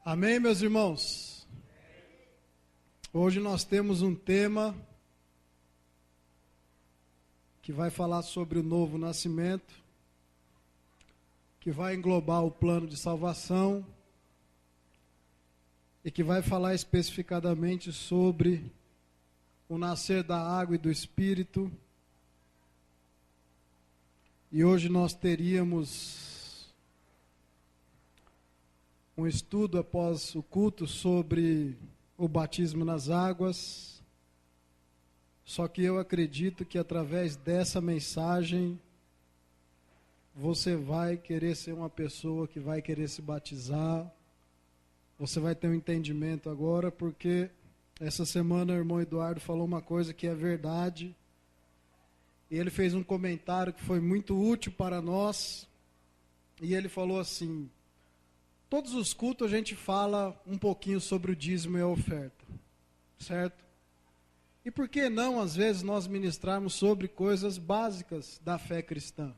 Amém, meus irmãos? Hoje nós temos um tema que vai falar sobre o novo nascimento, que vai englobar o plano de salvação e que vai falar especificadamente sobre o nascer da água e do Espírito. E hoje nós teríamos um estudo após o culto sobre o batismo nas águas. Só que eu acredito que através dessa mensagem você vai querer ser uma pessoa que vai querer se batizar. Você vai ter um entendimento agora, porque essa semana o irmão Eduardo falou uma coisa que é verdade. E ele fez um comentário que foi muito útil para nós. E ele falou assim: todos os cultos a gente fala um pouquinho sobre o dízimo e a oferta, certo? E por que não, às vezes, nós ministrarmos sobre coisas básicas da fé cristã?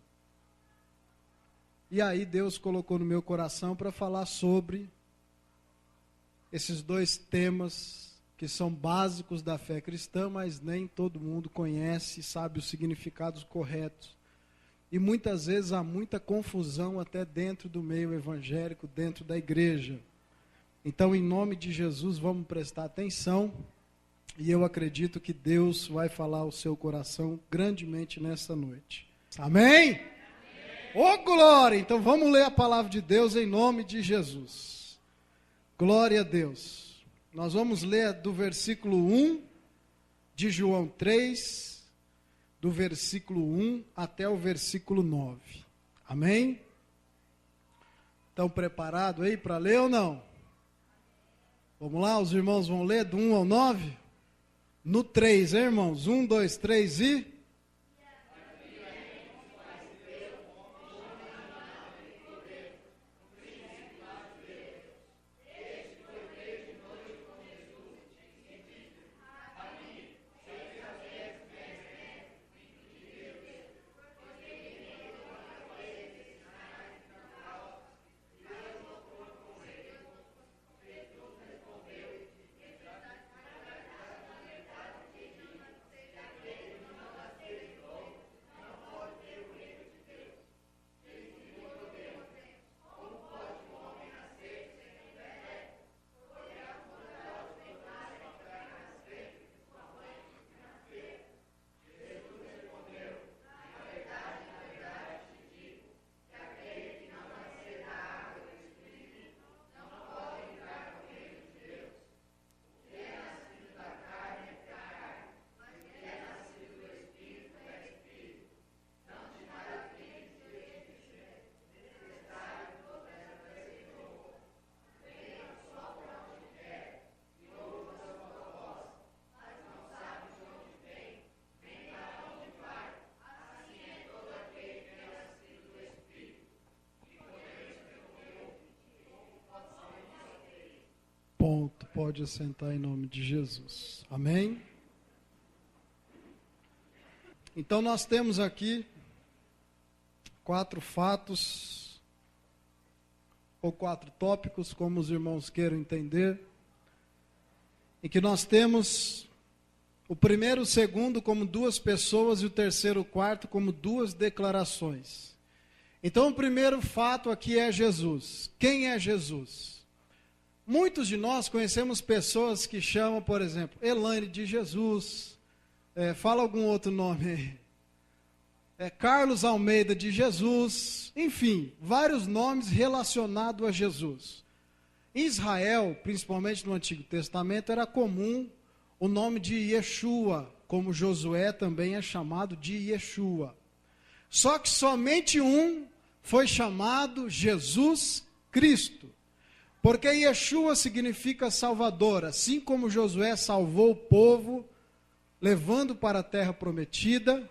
E aí Deus colocou no meu coração para falar sobre esses dois temas que são básicos da fé cristã, mas nem todo mundo conhece e sabe os significados corretos. E muitas vezes há muita confusão até dentro do meio evangélico, dentro da igreja. Então, em nome de Jesus, vamos prestar atenção. E eu acredito que Deus vai falar ao seu coração grandemente nessa noite. Amém? Ô, glória! Então vamos ler a palavra de Deus em nome de Jesus. Glória a Deus. Nós vamos ler do versículo 1 de João 3, do versículo 1 até o versículo 9. Amém? Estão preparados aí para ler ou não? Vamos lá, os irmãos vão ler do 1 ao 9? No 3, hein, irmãos? 1, 2, 3 e... Ponto. Pode assentar em nome de Jesus. Amém? Então nós temos aqui 4 fatos, ou 4 tópicos, como os irmãos queiram entender, em que nós temos o primeiro e o segundo como 2 pessoas e o terceiro e o quarto como 2 declarações. Então o primeiro fato aqui é Jesus. Quem é Jesus? Muitos de nós conhecemos pessoas que chamam, por exemplo, Elaine de Jesus, fala algum outro nome aí, Carlos Almeida de Jesus, enfim, vários nomes relacionados a Jesus. Em Israel, principalmente no Antigo Testamento, era comum o nome de Yeshua, como Josué também é chamado de Yeshua. Só que somente um foi chamado Jesus Cristo. Porque Yeshua significa Salvador, assim como Josué salvou o povo, levando para a terra prometida,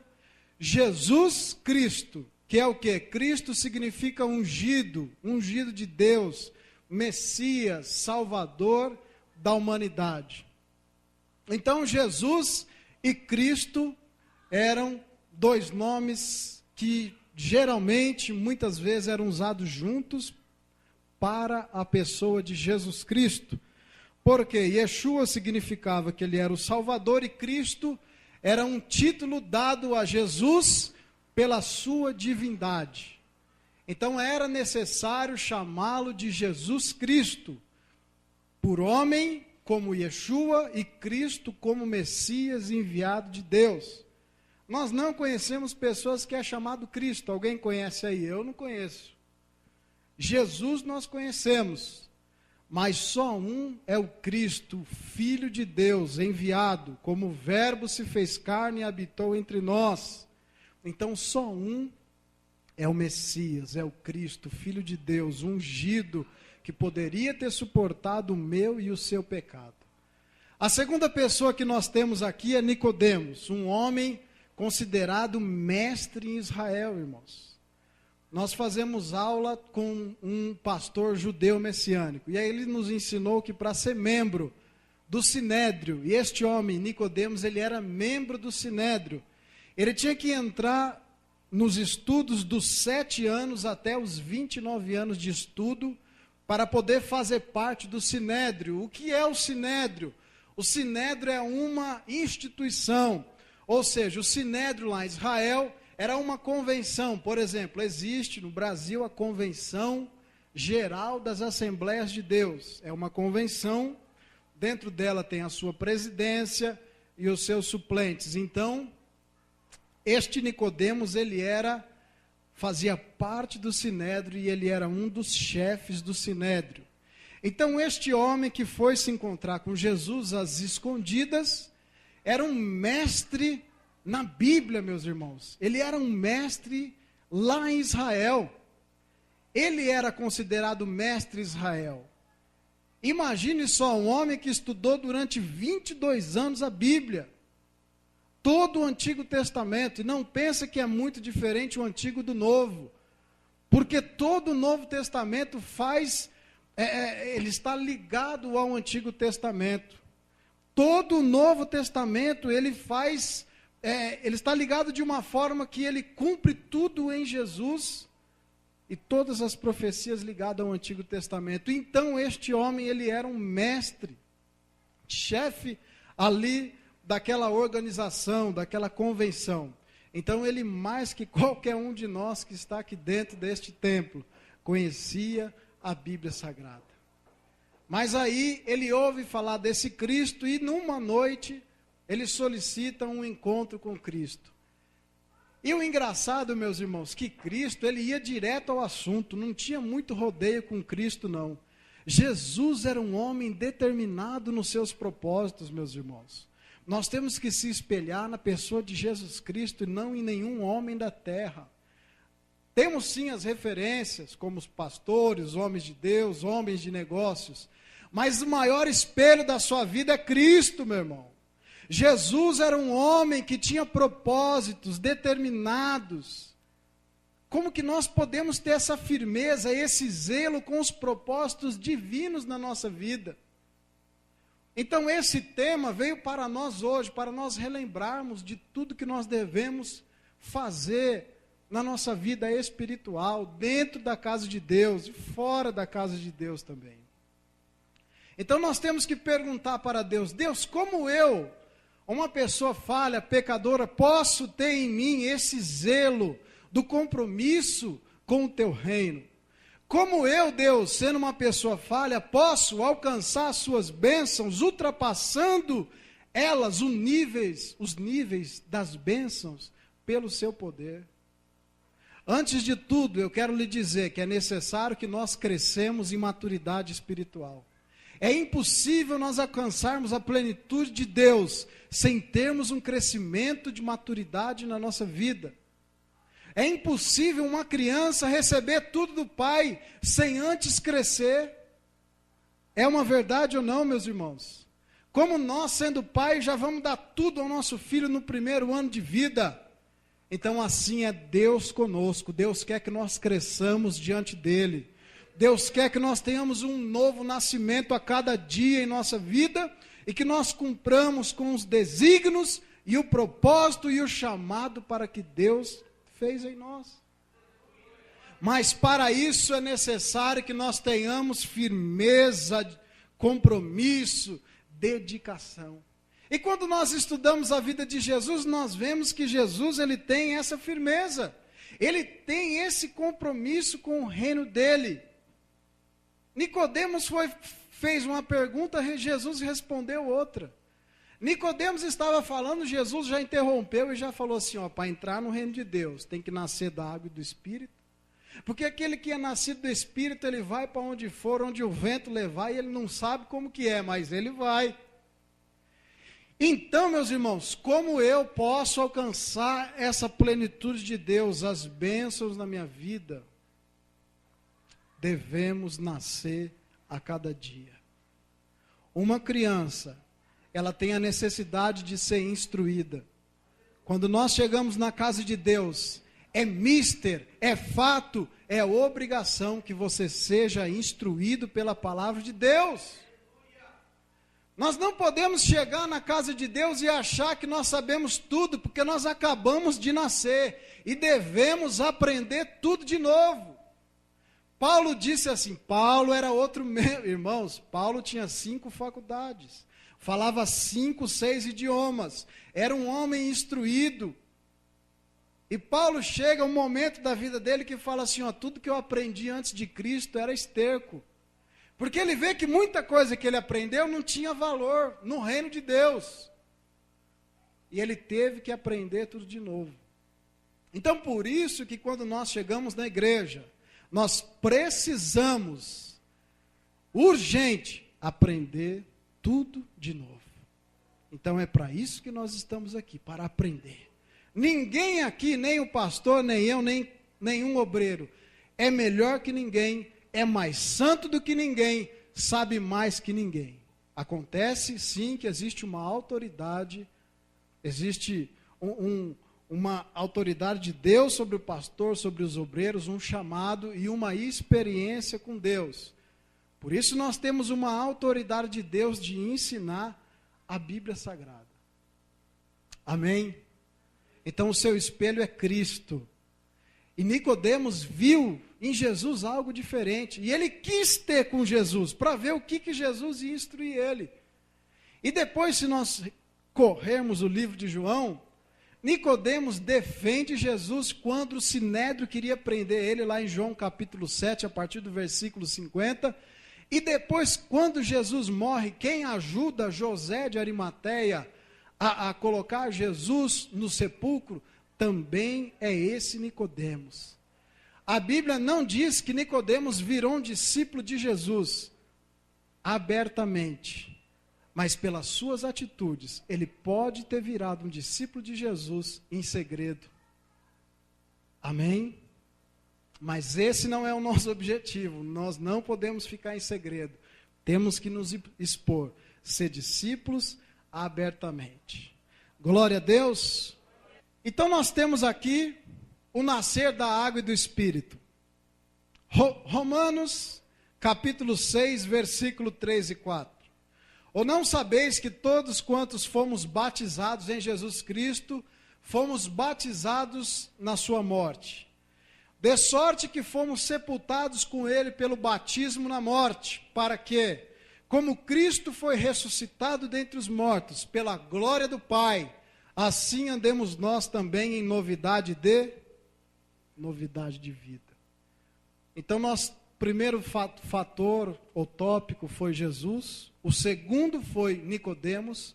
Jesus Cristo, que é o quê? Cristo significa ungido, ungido de Deus, Messias, Salvador da humanidade. Então Jesus e Cristo eram 2 nomes que geralmente, muitas vezes, eram usados juntos para a pessoa de Jesus Cristo. Porque Yeshua significava que ele era o Salvador e Cristo era um título dado a Jesus pela sua divindade. Então era necessário chamá-lo de Jesus Cristo, por homem como Yeshua e Cristo como Messias enviado de Deus. Nós não conhecemos pessoas que é chamado Cristo. Alguém conhece aí? Eu não conheço. Jesus nós conhecemos, mas só um é o Cristo, Filho de Deus, enviado, como o Verbo se fez carne e habitou entre nós. Então só um é o Messias, é o Cristo, Filho de Deus, ungido, que poderia ter suportado o meu e o seu pecado. A segunda pessoa que nós temos aqui é Nicodemos, um homem considerado mestre em Israel, irmãos. Nós fazemos aula com um pastor judeu messiânico, e aí ele nos ensinou que para ser membro do Sinédrio, e este homem, Nicodemos, ele era membro do Sinédrio, ele tinha que entrar nos estudos dos 7 anos até os 29 anos de estudo, para poder fazer parte do Sinédrio. O que é o Sinédrio? O Sinédrio é uma instituição, ou seja, o Sinédrio lá em Israel era uma convenção. Por exemplo, existe no Brasil a Convenção Geral das Assembleias de Deus. É uma convenção, dentro dela tem a sua presidência e os seus suplentes. Então, este Nicodemos, ele fazia parte do Sinédrio e ele era um dos chefes do Sinédrio. Então, este homem que foi se encontrar com Jesus às escondidas, era um mestre na Bíblia, meus irmãos. Ele era um mestre lá em Israel. Ele era considerado mestre em Israel. Imagine só, um homem que estudou durante 22 anos a Bíblia. Todo o Antigo Testamento. E não pensa que é muito diferente o Antigo do Novo. Porque todo o Novo Testamento ele está ligado ao Antigo Testamento. Todo o Novo Testamento, ele está ligado de uma forma que ele cumpre tudo em Jesus e todas as profecias ligadas ao Antigo Testamento. Então, este homem, ele era um mestre, chefe ali daquela organização, daquela convenção. Então, ele, mais que qualquer um de nós que está aqui dentro deste templo, conhecia a Bíblia Sagrada. Mas aí ele ouve falar desse Cristo e numa noite ele solicita um encontro com Cristo. E o engraçado, meus irmãos, que Cristo, ele ia direto ao assunto, não tinha muito rodeio com Cristo, não. Jesus era um homem determinado nos seus propósitos, meus irmãos. Nós temos que se espelhar na pessoa de Jesus Cristo e não em nenhum homem da terra. Temos sim as referências, como os pastores, homens de Deus, homens de negócios, mas o maior espelho da sua vida é Cristo, meu irmão. Jesus era um homem que tinha propósitos determinados. Como que nós podemos ter essa firmeza, esse zelo com os propósitos divinos na nossa vida? Então esse tema veio para nós hoje, para nós relembrarmos de tudo que nós devemos fazer na nossa vida espiritual, dentro da casa de Deus e fora da casa de Deus também. Então nós temos que perguntar para Deus: Deus, como eu, uma pessoa falha, pecadora, posso ter em mim esse zelo do compromisso com o teu reino? Como eu, Deus, sendo uma pessoa falha, posso alcançar as suas bênçãos, ultrapassando elas, os níveis das bênçãos, pelo seu poder? Antes de tudo, eu quero lhe dizer que é necessário que nós crescemos em maturidade espiritual. É impossível nós alcançarmos a plenitude de Deus sem termos um crescimento de maturidade na nossa vida. É impossível uma criança receber tudo do pai sem antes crescer. É uma verdade ou não, meus irmãos? Como nós, sendo pai, já vamos dar tudo ao nosso filho no primeiro ano de vida. Então assim é Deus conosco. Deus quer que nós cresçamos diante dele. Deus quer que nós tenhamos um novo nascimento a cada dia em nossa vida e que nós cumpramos com os desígnios e o propósito e o chamado para que Deus fez em nós. Mas para isso é necessário que nós tenhamos firmeza, compromisso, dedicação. E quando nós estudamos a vida de Jesus, nós vemos que Jesus, ele tem essa firmeza. Ele tem esse compromisso com o reino dele. Nicodemos fez uma pergunta, Jesus respondeu outra. Nicodemos estava falando, Jesus já interrompeu e já falou assim, para entrar no reino de Deus, tem que nascer da água e do Espírito. Porque aquele que é nascido do Espírito, ele vai para onde for, onde o vento levar, e ele não sabe como que é, mas ele vai. Então, meus irmãos, como eu posso alcançar essa plenitude de Deus, as bênçãos na minha vida? Devemos nascer a cada dia. Uma criança, ela tem a necessidade de ser instruída. Quando nós chegamos na casa de Deus, é mister, é fato, é obrigação que você seja instruído pela palavra de Deus. Nós não podemos chegar na casa de Deus e achar que nós sabemos tudo, porque nós acabamos de nascer e devemos aprender tudo de novo. Paulo disse assim, Paulo era outro, irmãos, Paulo tinha 5 faculdades, falava 5, 6 idiomas, era um homem instruído. E Paulo chega um momento da vida dele que fala assim, tudo que eu aprendi antes de Cristo era esterco. Porque ele vê que muita coisa que ele aprendeu não tinha valor no reino de Deus. E ele teve que aprender tudo de novo. Então, por isso que quando nós chegamos na igreja, nós precisamos, urgente, aprender tudo de novo. Então, é para isso que nós estamos aqui, para aprender. Ninguém aqui, nem o pastor, nem eu, nem nenhum obreiro, é melhor que ninguém, é mais santo do que ninguém, sabe mais que ninguém. Acontece sim que existe uma autoridade, existe uma autoridade de Deus sobre o pastor, sobre os obreiros, um chamado e uma experiência com Deus. Por isso nós temos uma autoridade de Deus de ensinar a Bíblia Sagrada. Amém? Então o seu espelho é Cristo. E Nicodemos viu em Jesus algo diferente. E ele quis ter com Jesus, para ver o que Jesus ia instruir ele. E depois, se nós corrermos o livro de João, Nicodemos defende Jesus quando o Sinédrio queria prender ele, lá em João capítulo 7, a partir do versículo 50. E depois, quando Jesus morre, quem ajuda José de Arimateia a colocar Jesus no sepulcro, também é esse Nicodemos. A Bíblia não diz que Nicodemos virou um discípulo de Jesus abertamente, mas pelas suas atitudes, ele pode ter virado um discípulo de Jesus em segredo. Amém? Mas esse não é o nosso objetivo, nós não podemos ficar em segredo, temos que nos expor, ser discípulos abertamente. Glória a Deus. Então nós temos aqui o nascer da água e do Espírito. Romanos, capítulo 6, versículo 3 e 4. Ou não sabeis que todos quantos fomos batizados em Jesus Cristo, fomos batizados na sua morte? De sorte que fomos sepultados com ele pelo batismo na morte, para que, como Cristo foi ressuscitado dentre os mortos, pela glória do Pai, assim andemos nós também em novidade de vida. Então, nosso primeiro fator ou tópico foi Jesus, o segundo foi Nicodemos,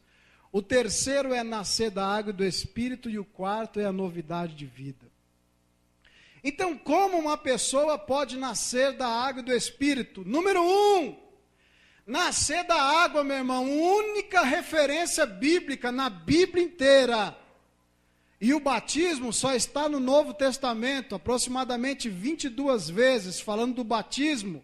o terceiro é nascer da água e do Espírito, e o quarto é a novidade de vida. Então, como uma pessoa pode nascer da água e do Espírito? Número 1, nascer da água, meu irmão, única referência bíblica na Bíblia inteira. E o batismo só está no Novo Testamento, aproximadamente 22 vezes, falando do batismo.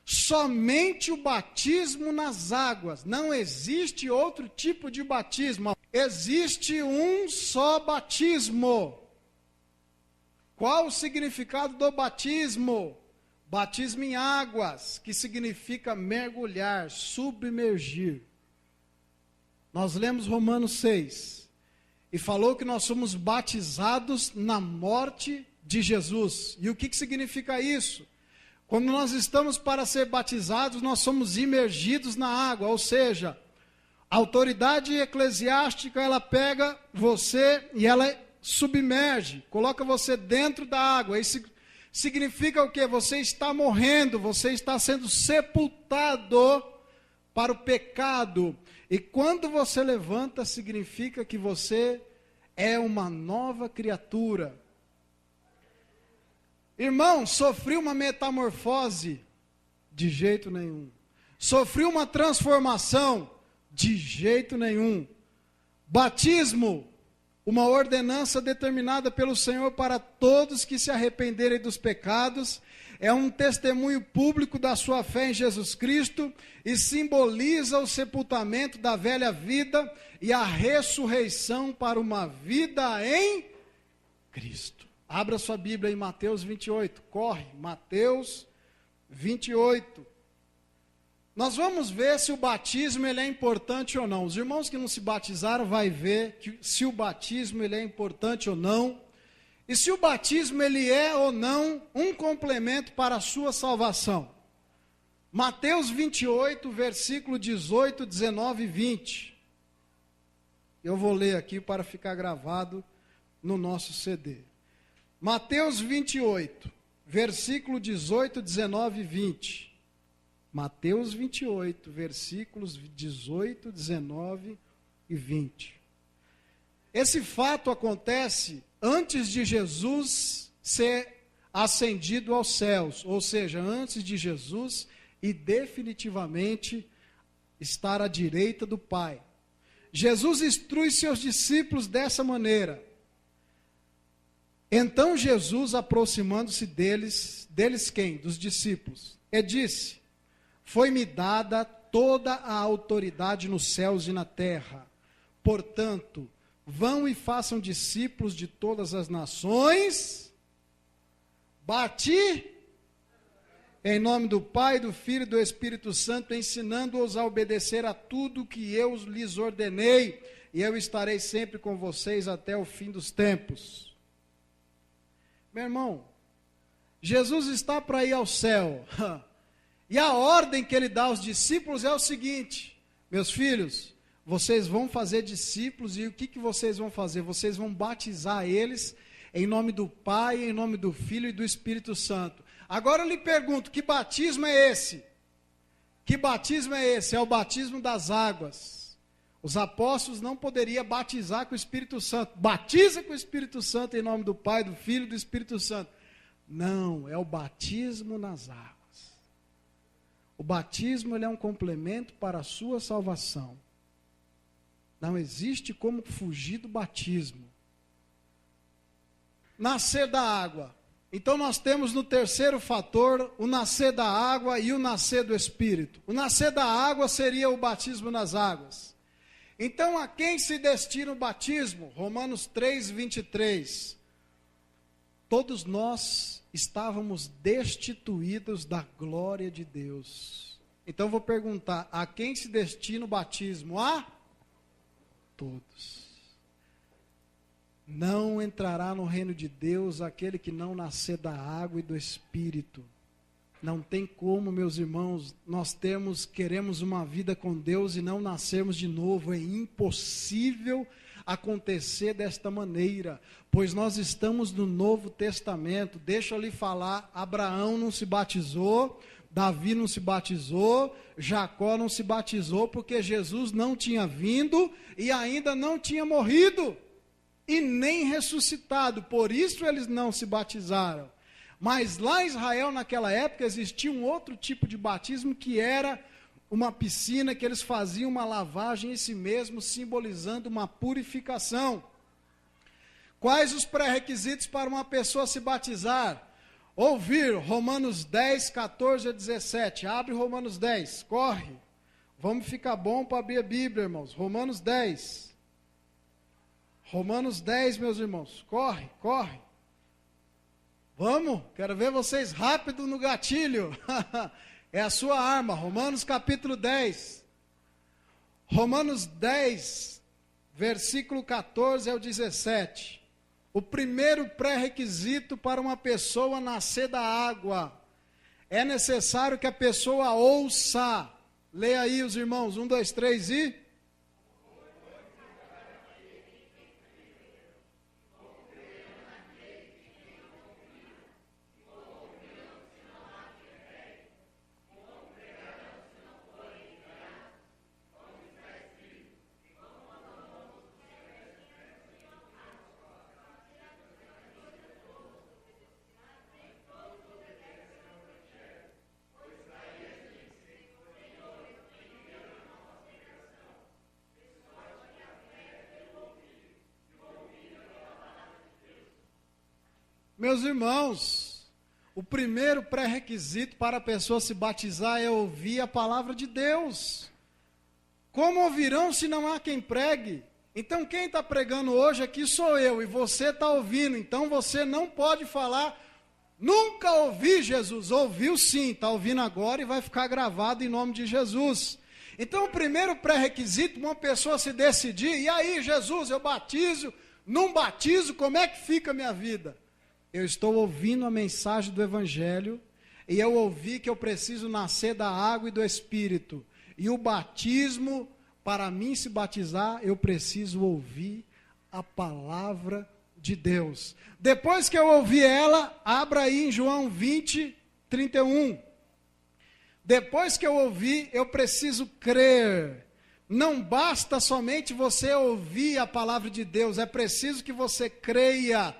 Somente o batismo nas águas, não existe outro tipo de batismo. Existe um só batismo. Qual o significado do batismo? Batismo em águas, que significa mergulhar, submergir. Nós lemos Romanos 6, e falou que nós somos batizados na morte de Jesus. E o que significa isso? Quando nós estamos para ser batizados, nós somos imergidos na água, ou seja, a autoridade eclesiástica, ela pega você e ela submerge, coloca você dentro da água. Isso significa o quê? Você está morrendo, você está sendo sepultado para o pecado. E quando você levanta, significa que você é uma nova criatura. Irmão, sofri uma metamorfose? De jeito nenhum. Sofri uma transformação? De jeito nenhum. Batismo, uma ordenança determinada pelo Senhor para todos que se arrependerem dos pecados, é um testemunho público da sua fé em Jesus Cristo e simboliza o sepultamento da velha vida e a ressurreição para uma vida em Cristo. Abra sua Bíblia em Mateus 28, corre, Mateus 28. Nós vamos ver se o batismo ele é importante ou não. Os irmãos que não se batizaram vai ver se o batismo ele é importante ou não. E se o batismo ele é ou não um complemento para a sua salvação. Mateus 28, versículo 18, 19 e 20. Eu vou ler aqui para ficar gravado no nosso CD. Mateus 28, versículo 18, 19 e 20. Mateus 28, versículos 18, 19 e 20. Esse fato acontece antes de Jesus ser ascendido aos céus, ou seja, antes de Jesus e definitivamente estar à direita do Pai. Jesus instrui seus discípulos dessa maneira. Então Jesus, aproximando-se deles quem? Dos discípulos, e disse: foi-me dada toda a autoridade nos céus e na terra. Portanto, vão e façam discípulos de todas as nações, em nome do Pai, do Filho e do Espírito Santo, ensinando-os a obedecer a tudo que eu lhes ordenei, e eu estarei sempre com vocês até o fim dos tempos. Meu irmão, Jesus está para ir ao céu, e a ordem que ele dá aos discípulos é o seguinte: meus filhos, vocês vão fazer discípulos, e o que vocês vão fazer? Vocês vão batizar eles em nome do Pai, em nome do Filho e do Espírito Santo. Agora eu lhe pergunto, que batismo é esse? Que batismo é esse? É o batismo das águas. Os apóstolos não poderiam batizar com o Espírito Santo. Batiza com o Espírito Santo em nome do Pai, do Filho e do Espírito Santo. Não, é o batismo nas águas. O batismo ele é um complemento para a sua salvação. Não existe como fugir do batismo. Nascer da água. Então nós temos no terceiro fator o nascer da água e o nascer do Espírito. O nascer da água seria o batismo nas águas. Então a quem se destina o batismo? Romanos 3, 23. Todos nós estávamos destituídos da glória de Deus. Então eu vou perguntar, a quem se destina o batismo? A todos. Não entrará no reino de Deus aquele que não nascer da água e do Espírito. Não tem como, meus irmãos, queremos uma vida com Deus e não nascermos de novo. É impossível acontecer desta maneira, pois nós estamos no Novo Testamento. Deixa eu lhe falar, Abraão não se batizou, Davi não se batizou, Jacó não se batizou, porque Jesus não tinha vindo e ainda não tinha morrido e nem ressuscitado, por isso eles não se batizaram. Mas lá em Israel, naquela época, existia um outro tipo de batismo, que era uma piscina, que eles faziam uma lavagem em si mesmo, simbolizando uma purificação. Quais os pré-requisitos para uma pessoa se batizar? Ouvir Romanos 10, 14 a 17. Abre Romanos 10, corre. Vamos ficar bom para abrir a Bíblia, irmãos. Romanos 10. Romanos 10, meus irmãos. Corre, corre. Vamos, quero ver vocês rápido no gatilho. É a sua arma. Romanos capítulo 10. Romanos 10, versículo 14 ao 17. o primeiro pré-requisito para uma pessoa nascer da água, é necessário que a pessoa ouça. Leia aí os irmãos, 1, 2, 3 e... Meus irmãos, o primeiro pré-requisito para a pessoa se batizar é ouvir a palavra de Deus. Como ouvirão se não há quem pregue? Então quem está pregando hoje aqui sou eu e você está ouvindo. Então você não pode falar, nunca ouvi Jesus. Ouviu sim, está ouvindo agora e vai ficar gravado em nome de Jesus. Então o primeiro pré-requisito, uma pessoa se decidir, e aí Jesus, eu batizo, não batizo, como é que fica a minha vida? Eu estou ouvindo a mensagem do Evangelho, e eu ouvi que eu preciso nascer da água e do Espírito. E o batismo, para mim se batizar, eu preciso ouvir a palavra de Deus. Depois que eu ouvi ela, abra aí em João 20, 31. Depois que eu ouvi, eu preciso crer. Não basta somente você ouvir a palavra de Deus, é preciso que você creia,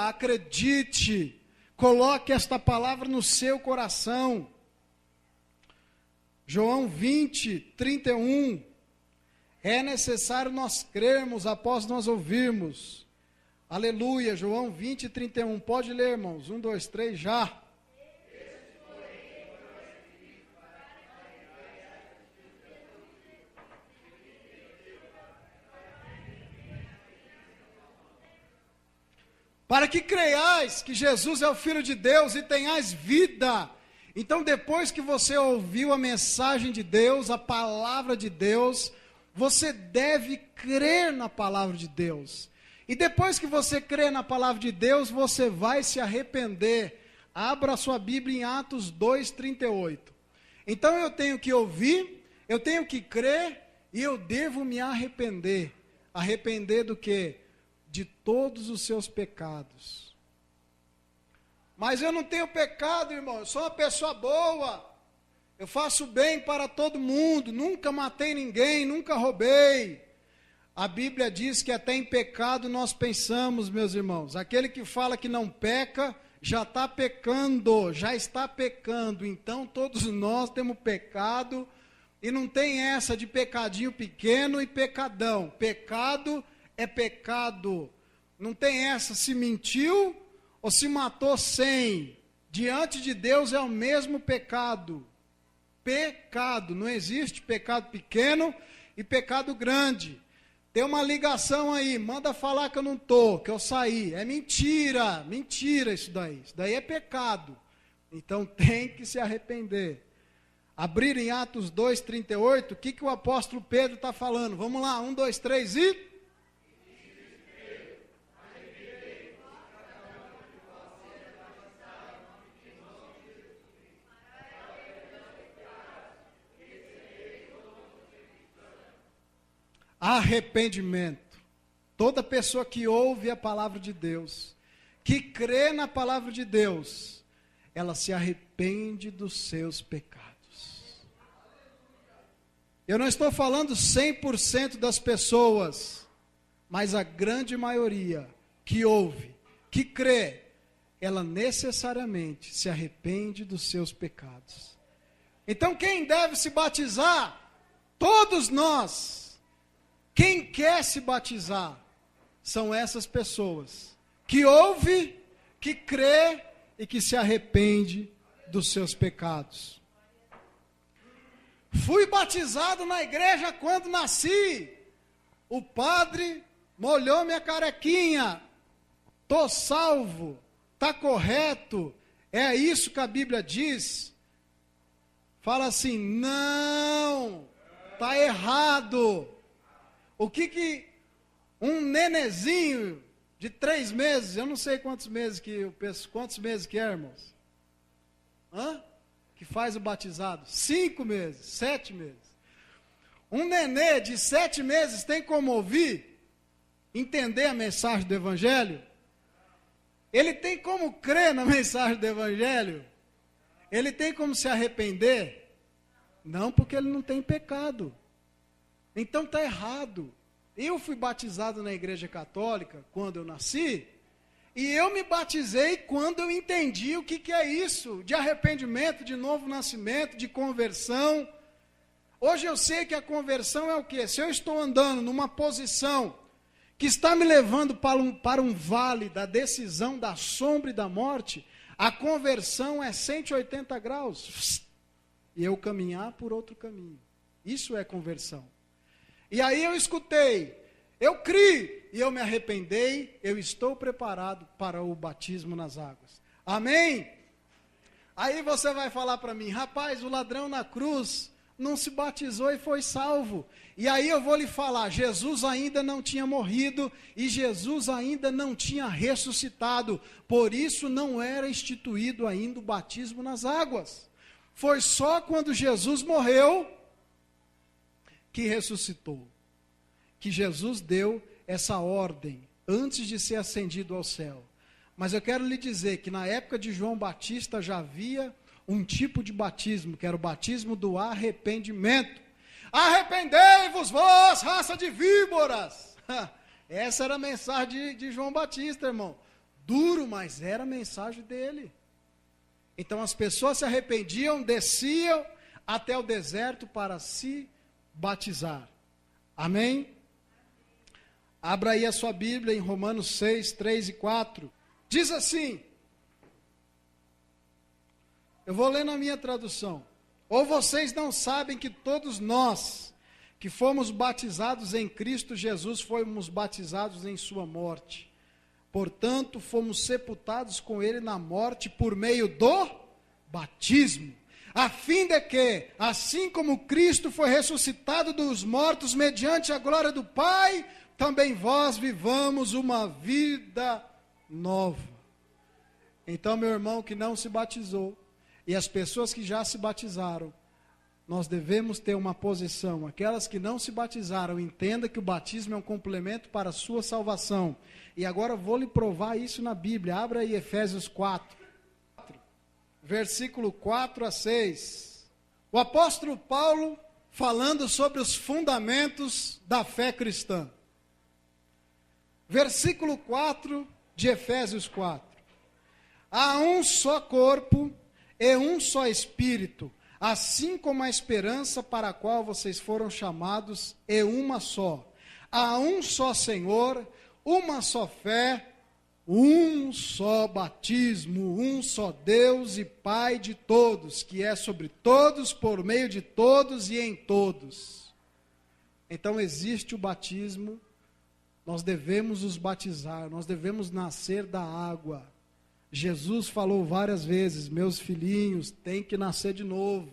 acredite, coloque esta palavra no seu coração. João 20, 31, é necessário nós crermos após nós ouvirmos. Aleluia, João 20, 31, pode ler, irmãos, 1, 2, 3, já. Para que creiais que Jesus é o Filho de Deus e tenhais vida. Então, depois que você ouviu a mensagem de Deus, a palavra de Deus, você deve crer na palavra de Deus. E depois que você crer na palavra de Deus, você vai se arrepender. Abra a sua Bíblia em Atos 2, 38. Então, eu tenho que ouvir, eu tenho que crer e eu devo me arrepender. Arrepender do quê? De todos os seus pecados. Mas eu não tenho pecado, irmão, eu sou uma pessoa boa, eu faço bem para todo mundo, nunca matei ninguém, nunca roubei. A Bíblia diz que até em pecado nós pensamos, meus irmãos, aquele que fala que não peca, já está pecando, já está pecando. Então todos nós temos pecado, e não tem essa de pecadinho pequeno e pecadão. Pecado é pecado. Não tem essa, se mentiu ou se matou sem. Diante de Deus é o mesmo pecado. Pecado, não existe pecado pequeno e pecado grande. Tem uma ligação aí, manda falar que eu não estou, que eu saí. É mentira, mentira isso daí. Isso daí é pecado. Então tem que se arrepender. Abrir em Atos 2, 38, o que o apóstolo Pedro está falando? Vamos lá, 1, 2, 3 e... Arrependimento. Toda pessoa que ouve a palavra de Deus, que crê na palavra de Deus, ela se arrepende dos seus pecados. Eu não estou falando 100% das pessoas, mas a grande maioria que ouve, que crê, ela necessariamente se arrepende dos seus pecados. Então quem deve se batizar? Todos nós. Quem quer se batizar são essas pessoas que ouve, que crê e que se arrepende dos seus pecados. Fui batizado na igreja quando nasci. O padre molhou minha carequinha. Estou salvo. Está correto. É isso que a Bíblia diz. Fala assim, não, está errado. O que um nenezinho de 3 meses, eu não sei quantos meses que é, irmãos? Que faz o batizado? 5 meses, 7 meses. Um nenê de 7 meses tem como ouvir, entender a mensagem do Evangelho? Ele tem como crer na mensagem do Evangelho? Ele tem como se arrepender? Não, porque ele não tem pecado. Então está errado. Eu fui batizado na igreja católica quando eu nasci, e eu me batizei quando eu entendi o que é isso, de arrependimento, de novo nascimento, de conversão. Hoje eu sei que a conversão é o quê? Se eu estou andando numa posição que está me levando para um vale da decisão, da sombra e da morte, a conversão é 180 graus. E eu caminhar por outro caminho. Isso é conversão. E aí eu escutei, eu criei e eu me arrependei, eu estou preparado para o batismo nas águas. Amém? Aí você vai falar para mim, rapaz, o ladrão na cruz não se batizou e foi salvo. E aí eu vou lhe falar, Jesus ainda não tinha morrido e Jesus ainda não tinha ressuscitado. Por isso não era instituído ainda o batismo nas águas. Foi só quando Jesus morreu que ressuscitou. Que Jesus deu essa ordem antes de ser ascendido ao céu. Mas eu quero lhe dizer que na época de João Batista já havia um tipo de batismo, que era o batismo do arrependimento. Arrependei-vos vós, raça de víboras. Essa era a mensagem de João Batista, irmão. Duro, mas era a mensagem dele. Então as pessoas se arrependiam, desciam até o deserto para se batizar. Amém? Abra aí a sua Bíblia em Romanos 6, 3 e 4. Diz assim, eu vou ler na minha tradução. Ou vocês não sabem que todos nós, que fomos batizados em Cristo Jesus, fomos batizados em sua morte. Portanto, fomos sepultados com ele na morte por meio do batismo. A fim de que, assim como Cristo foi ressuscitado dos mortos mediante a glória do Pai, também vós vivamos uma vida nova. Então, meu irmão que não se batizou, e as pessoas que já se batizaram, nós devemos ter uma posição. Aquelas que não se batizaram, entenda que o batismo é um complemento para a sua salvação. E agora eu vou lhe provar isso na Bíblia. Abra aí Efésios 4, versículo 4 a 6. O apóstolo Paulo falando sobre os fundamentos da fé cristã. Versículo 4 de Efésios 4. Há um só corpo e um só Espírito, assim como a esperança para a qual vocês foram chamados é uma só. Há um só Senhor, uma só fé, um só batismo, um só Deus e Pai de todos, que é sobre todos, por meio de todos e em todos. Então existe o batismo, nós devemos nos batizar, nós devemos nascer da água. Jesus falou várias vezes, meus filhinhos, tem que nascer de novo.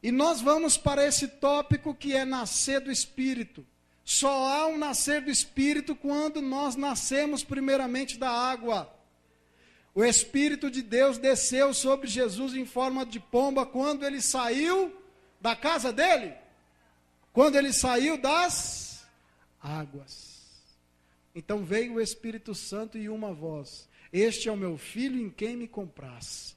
E nós vamos para esse tópico que é nascer do Espírito. Só há um nascer do Espírito quando nós nascemos primeiramente da água. O Espírito de Deus desceu sobre Jesus em forma de pomba quando ele saiu da casa dele. Quando ele saiu das águas. Então veio o Espírito Santo e uma voz: este é o meu filho em quem me compraz.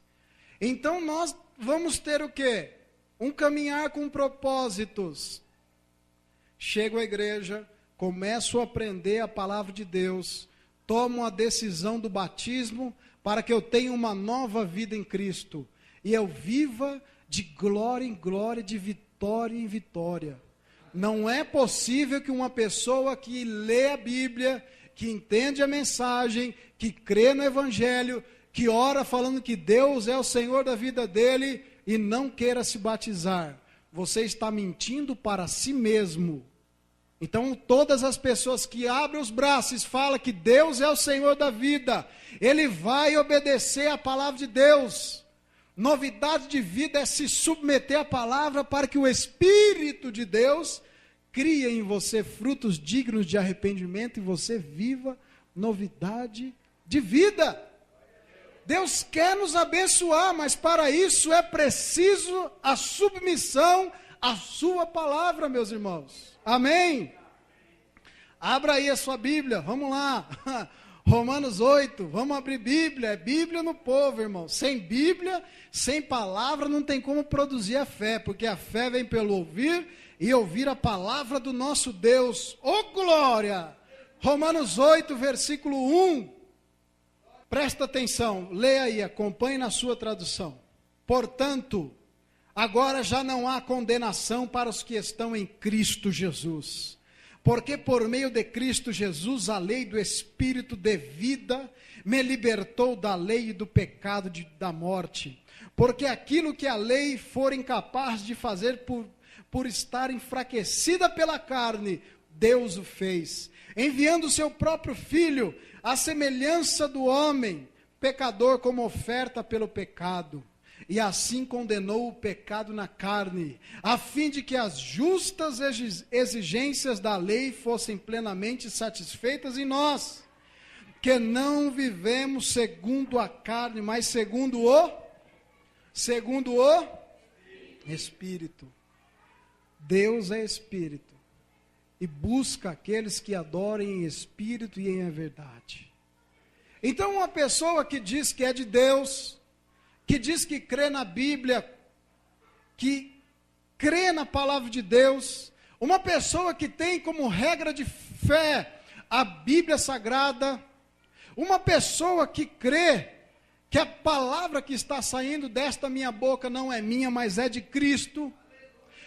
Então nós vamos ter o quê? Um caminhar com propósitos. Chego à igreja, começo a aprender a palavra de Deus, tomo a decisão do batismo para que eu tenha uma nova vida em Cristo. E eu viva de glória em glória, de vitória em vitória. Não é possível que uma pessoa que lê a Bíblia, que entende a mensagem, que crê no Evangelho, que ora falando que Deus é o Senhor da vida dele e não queira se batizar. Você está mentindo para si mesmo. Então todas as pessoas que abrem os braços e falam que Deus é o Senhor da vida, ele vai obedecer à palavra de Deus. Novidade de vida é se submeter à palavra para que o Espírito de Deus cria em você frutos dignos de arrependimento e você viva novidade de vida. Deus quer nos abençoar, mas para isso é preciso a submissão à sua palavra, meus irmãos. Amém? Abra aí a sua Bíblia, vamos lá. Romanos 8, vamos abrir Bíblia, é Bíblia no povo, irmão. Sem Bíblia, sem palavra, não tem como produzir a fé, porque a fé vem pelo ouvir e ouvir a palavra do nosso Deus. Ô glória! Romanos 8, versículo 1. Presta atenção, leia aí, acompanhe na sua tradução. Portanto, agora já não há condenação para os que estão em Cristo Jesus. Porque por meio de Cristo Jesus, a lei do Espírito de vida me libertou da lei e do pecado da morte. Porque aquilo que a lei for incapaz de fazer por estar enfraquecida pela carne, Deus o fez, enviando o seu próprio Filho, à semelhança do homem, pecador, como oferta pelo pecado. E assim condenou o pecado na carne, a fim de que as justas exigências da lei fossem plenamente satisfeitas em nós, que não vivemos segundo a carne, mas segundo o Espírito. Deus é Espírito, e busca aqueles que adorem em espírito e em verdade. Então, uma pessoa que diz que é de Deus, que diz que crê na Bíblia, que crê na palavra de Deus, uma pessoa que tem como regra de fé a Bíblia Sagrada, uma pessoa que crê que a palavra que está saindo desta minha boca não é minha, mas é de Cristo,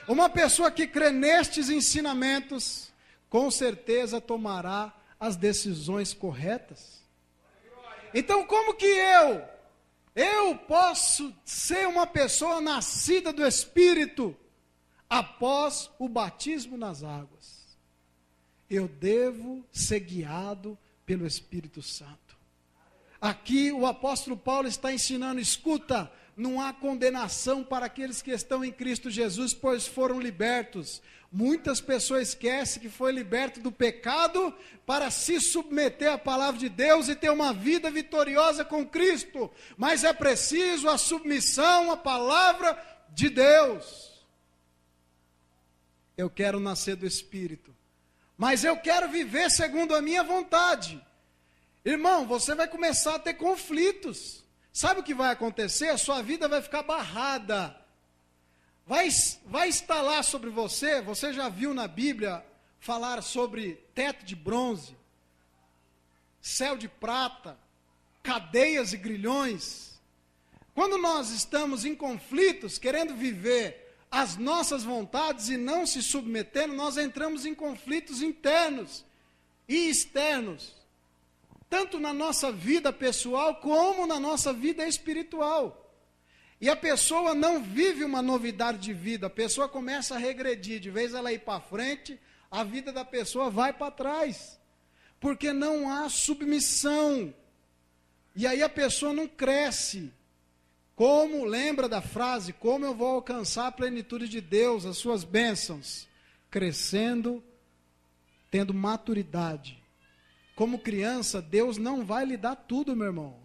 uma pessoa que crê nestes ensinamentos, com certeza tomará as decisões corretas. Então, como que eu posso ser uma pessoa nascida do Espírito após o batismo nas águas? Eu devo ser guiado pelo Espírito Santo. Aqui o apóstolo Paulo está ensinando, escuta, não há condenação para aqueles que estão em Cristo Jesus, pois foram libertos. Muitas pessoas esquecem que foi liberto do pecado para se submeter à palavra de Deus e ter uma vida vitoriosa com Cristo. Mas é preciso a submissão à palavra de Deus. Eu quero nascer do Espírito, mas eu quero viver segundo a minha vontade. Irmão, você vai começar a ter conflitos. Sabe o que vai acontecer? A sua vida vai ficar barrada. Vai instalar sobre você, você já viu na Bíblia falar sobre teto de bronze, céu de prata, cadeias e grilhões. Quando nós estamos em conflitos, querendo viver as nossas vontades e não se submetendo, nós entramos em conflitos internos e externos, tanto na nossa vida pessoal como na nossa vida espiritual. E a pessoa não vive uma novidade de vida, a pessoa começa a regredir, de vez ela ir para frente, a vida da pessoa vai para trás, porque não há submissão, e aí a pessoa não cresce. Como, lembra da frase, como eu vou alcançar a plenitude de Deus, as suas bênçãos? Crescendo, tendo maturidade. Como criança, Deus não vai lhe dar tudo, meu irmão.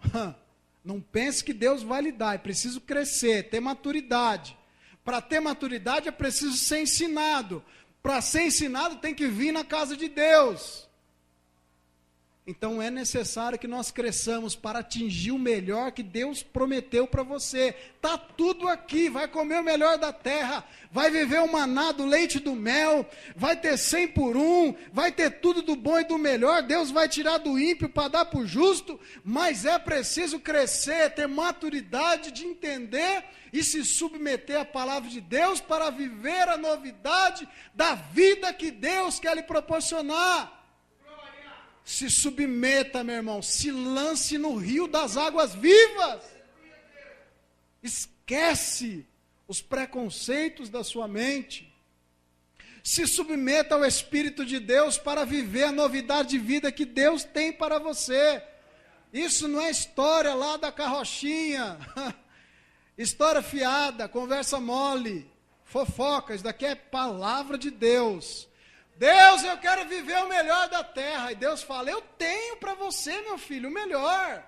Não pense que Deus vai lhe dar, é preciso crescer, ter maturidade. Para ter maturidade é preciso ser ensinado. Para ser ensinado tem que vir na casa de Deus. Então é necessário que nós cresçamos para atingir o melhor que Deus prometeu para você. Está tudo aqui, vai comer o melhor da terra, vai viver o maná do leite e do mel, vai ter 100 por 1, vai ter tudo do bom e do melhor, Deus vai tirar do ímpio para dar para o justo, mas é preciso crescer, ter maturidade de entender e se submeter à palavra de Deus para viver a novidade da vida que Deus quer lhe proporcionar. Se submeta, meu irmão, se lance no rio das águas vivas. Esquece os preconceitos da sua mente. Se submeta ao Espírito de Deus para viver a novidade de vida que Deus tem para você. Isso não é história lá da carrochinha, história fiada, conversa mole, fofoca. Isso daqui é palavra de Deus. Deus, eu quero viver o melhor da terra. E Deus fala, eu tenho para você, meu filho, o melhor.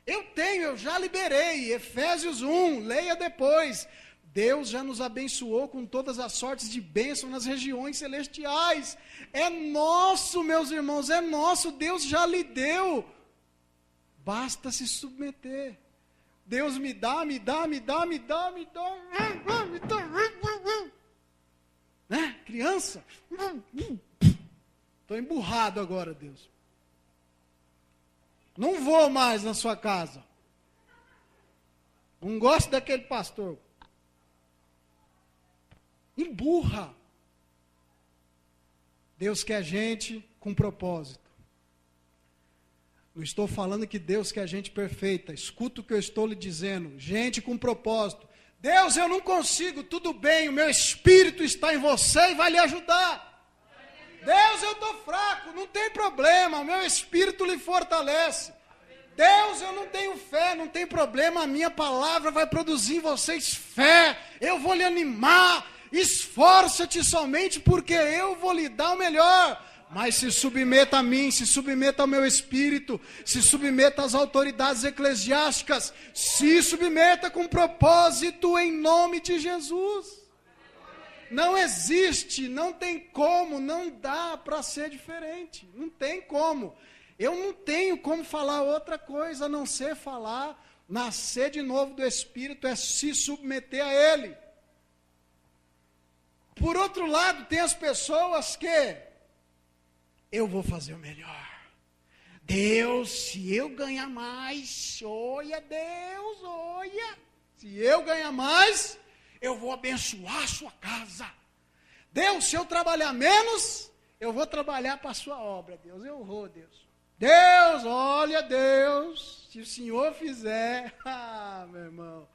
Eu tenho, eu já liberei. Efésios 1, leia depois. Deus já nos abençoou com todas as sortes de bênção nas regiões celestiais. É nosso, meus irmãos, é nosso. Deus já lhe deu. Basta se submeter. Deus me dá. Né? Criança. Estou emburrado agora, Deus. Não vou mais na sua casa. Não gosto daquele pastor. Emburra. Deus quer gente com propósito. Não estou falando que Deus quer gente perfeita. Escuta o que eu estou lhe dizendo. Gente com propósito. Deus, eu não consigo, tudo bem, o meu espírito está em você e vai lhe ajudar. Deus, eu estou fraco, não tem problema, o meu espírito lhe fortalece. Deus, eu não tenho fé, não tem problema, a minha palavra vai produzir em vocês fé. Eu vou lhe animar, esforça-te somente porque eu vou lhe dar o melhor. Mas se submeta a mim, se submeta ao meu espírito, se submeta às autoridades eclesiásticas, se submeta com propósito em nome de Jesus. Não existe, não tem como, não dá para ser diferente, não tem como. Eu não tenho como falar outra coisa a não ser falar, nascer de novo do Espírito é se submeter a Ele. Por outro lado, tem as pessoas que eu vou fazer o melhor. Deus, se eu ganhar mais, olha Deus, olha. Se eu ganhar mais, eu vou abençoar a sua casa. Deus, se eu trabalhar menos, eu vou trabalhar para a sua obra. Deus, eu vou, Deus. Deus, olha Deus, se o Senhor fizer, meu irmão,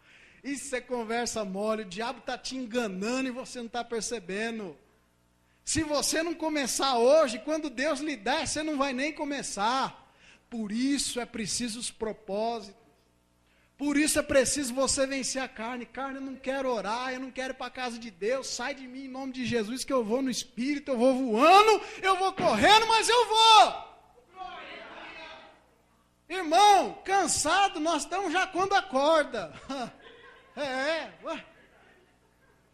isso é conversa mole, o diabo está te enganando e você não está percebendo. Se você não começar hoje, quando Deus lhe der, você não vai nem começar. Por isso é preciso os propósitos. Por isso é preciso você vencer a carne. Carne, eu não quero orar, eu não quero ir para a casa de Deus. Sai de mim em nome de Jesus, que eu vou no Espírito, eu vou voando, eu vou correndo, mas eu vou. Irmão, cansado, nós estamos já quando acorda.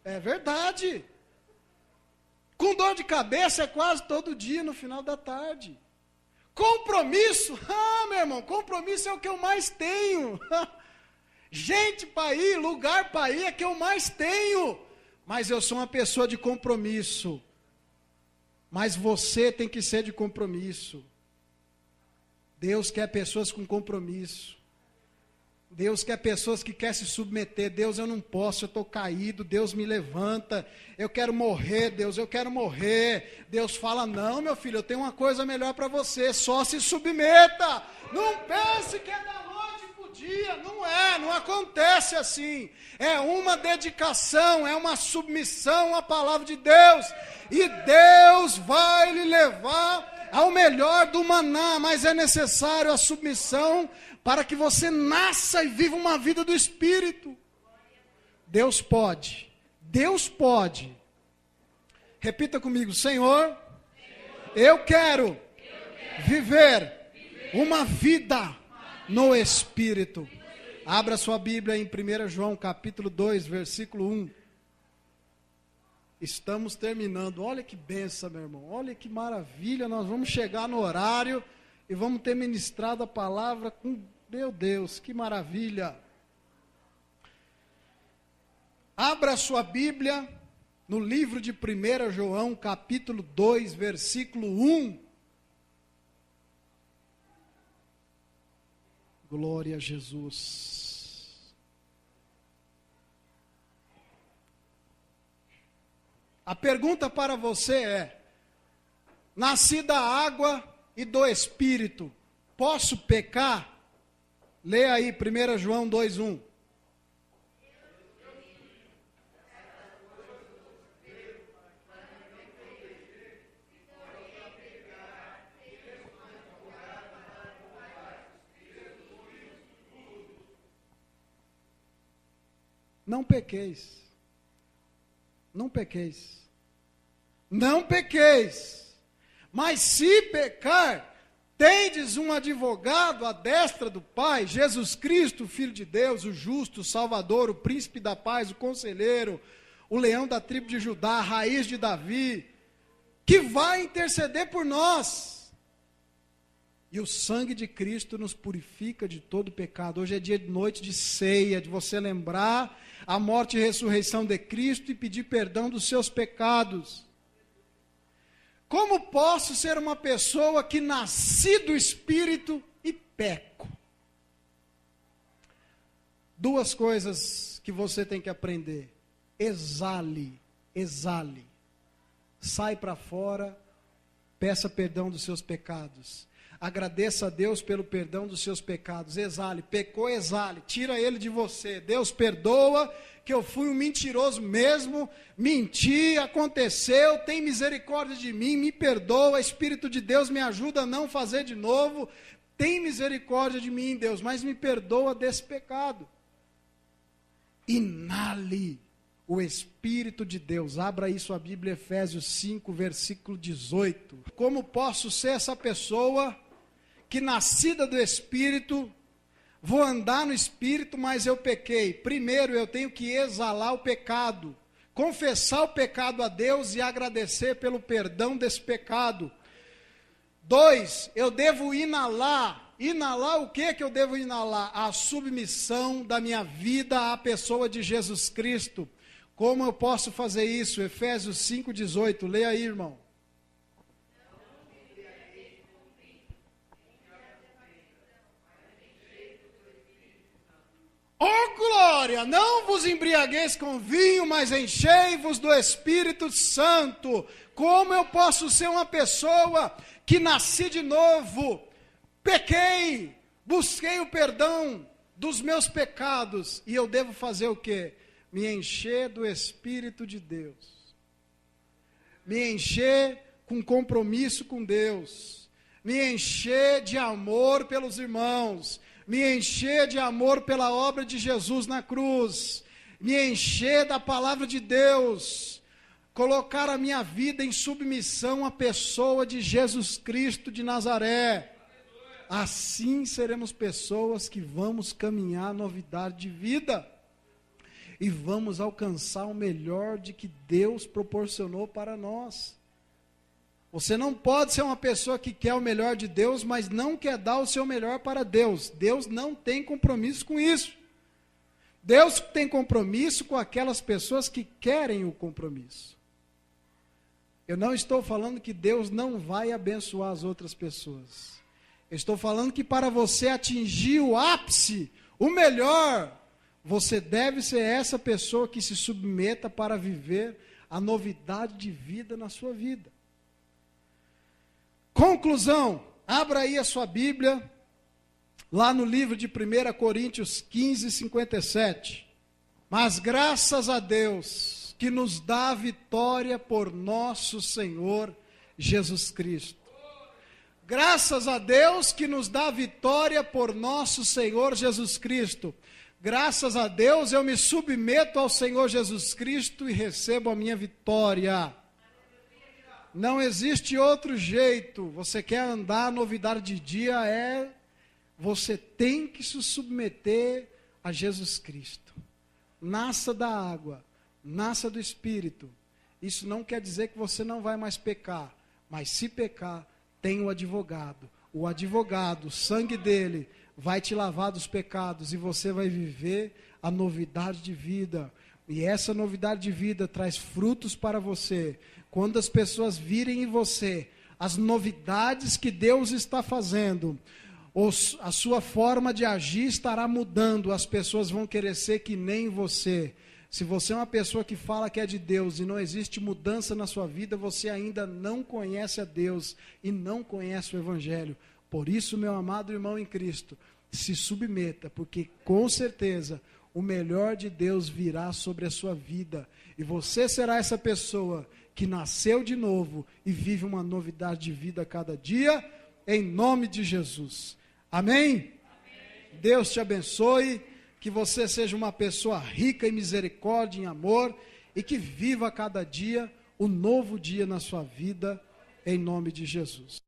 É verdade. Com dor de cabeça é quase todo dia no final da tarde. Compromisso, meu irmão, compromisso é o que eu mais tenho. Gente para ir, lugar para ir é que eu mais tenho. Mas eu sou uma pessoa de compromisso. Mas você tem que ser de compromisso. Deus quer pessoas com compromisso. Deus quer pessoas que querem se submeter. Deus, eu não posso, eu estou caído. Deus me levanta. Eu quero morrer, Deus, eu quero morrer. Deus fala, não, meu filho, eu tenho uma coisa melhor para você. Só se submeta. Não pense que é da noite para o dia. Não acontece assim. É uma dedicação, é uma submissão à palavra de Deus. E Deus vai lhe levar ao melhor do maná, mas é necessário a submissão para que você nasça e viva uma vida do Espírito. Deus pode. Deus pode. Repita comigo, Senhor, eu quero viver uma vida no Espírito. Abra sua Bíblia em 1 João capítulo 2, versículo 1. Estamos terminando. Olha que benção, meu irmão. Olha que maravilha. Nós vamos chegar no horário e vamos ter ministrado a palavra com... Meu Deus, que maravilha. Abra sua Bíblia no livro de 1 João, capítulo 2, versículo 1. Glória a Jesus. A pergunta para você é: nasci da água e do Espírito, posso pecar? Leia aí 1 João 2:1. Não pequeis. Não pequeis. Não pequeis. Mas se pecar, tendes um advogado à destra do Pai, Jesus Cristo, o Filho de Deus, o justo, o Salvador, o príncipe da paz, o conselheiro, o leão da tribo de Judá, a raiz de Davi, que vai interceder por nós. E o sangue de Cristo nos purifica de todo pecado. Hoje é dia de noite de ceia, de você lembrar a morte e ressurreição de Cristo e pedir perdão dos seus pecados. Como posso ser uma pessoa que nasci do Espírito e peco? Duas coisas que você tem que aprender. Exale. Sai para fora, peça perdão dos seus pecados. Agradeça a Deus pelo perdão dos seus pecados. Exale, pecou, exale, tira ele de você. Deus perdoa, que eu fui um mentiroso mesmo, menti, aconteceu, tem misericórdia de mim, me perdoa, Espírito de Deus me ajuda a não fazer de novo, tem misericórdia de mim, Deus, mas me perdoa desse pecado. Inale o Espírito de Deus. Abra aí sua Bíblia, Efésios 5, versículo 18. Como posso ser essa pessoa que, nascida do Espírito, vou andar no Espírito, mas eu pequei? Primeiro, eu tenho que exalar o pecado, confessar o pecado a Deus e agradecer pelo perdão desse pecado. 2, eu devo inalar. Inalar o que eu devo inalar? A submissão da minha vida à pessoa de Jesus Cristo. Como eu posso fazer isso? Efésios 5,18. Leia aí, irmão. Oh, glória! Não vos embriagueis com vinho, mas enchei-vos do Espírito Santo. Como eu posso ser uma pessoa que nasci de novo, pequei, busquei o perdão dos meus pecados, e eu devo fazer o quê? Me encher do Espírito de Deus. Me encher com compromisso com Deus. Me encher de amor pelos irmãos. Me encher de amor pela obra de Jesus na cruz, me encher da palavra de Deus, colocar a minha vida em submissão à pessoa de Jesus Cristo de Nazaré. Assim seremos pessoas que vamos caminhar novidade de vida, e vamos alcançar o melhor de que Deus proporcionou para nós. Você não pode ser uma pessoa que quer o melhor de Deus, mas não quer dar o seu melhor para Deus. Deus não tem compromisso com isso. Deus tem compromisso com aquelas pessoas que querem o compromisso. Eu não estou falando que Deus não vai abençoar as outras pessoas. Eu estou falando que para você atingir o ápice, o melhor, você deve ser essa pessoa que se submeta para viver a novidade de vida na sua vida. Conclusão, abra aí a sua Bíblia, lá no livro de 1 Coríntios 15, 57. Mas graças a Deus, que nos dá a vitória por nosso Senhor Jesus Cristo. Graças a Deus que nos dá a vitória por nosso Senhor Jesus Cristo. Graças a Deus eu me submeto ao Senhor Jesus Cristo e recebo a minha vitória. Não existe outro jeito. Você quer andar, novidade de dia você tem que se submeter a Jesus Cristo. Nasça da água, nasça do Espírito. Isso não quer dizer que você não vai mais pecar, mas se pecar, tem o advogado. O advogado, o sangue dele, vai te lavar dos pecados e você vai viver a novidade de vida. E essa novidade de vida traz frutos para você. Quando as pessoas virem em você as novidades que Deus está fazendo, a sua forma de agir estará mudando, as pessoas vão querer ser que nem você. Se você é uma pessoa que fala que é de Deus e não existe mudança na sua vida, você ainda não conhece a Deus e não conhece o Evangelho. Por isso, meu amado irmão em Cristo, se submeta, porque com certeza o melhor de Deus virá sobre a sua vida. E você será essa pessoa que nasceu de novo e vive uma novidade de vida a cada dia, em nome de Jesus. Amém? Amém. Deus te abençoe, que você seja uma pessoa rica em misericórdia, em amor, e que viva a cada dia o novo dia na sua vida, em nome de Jesus.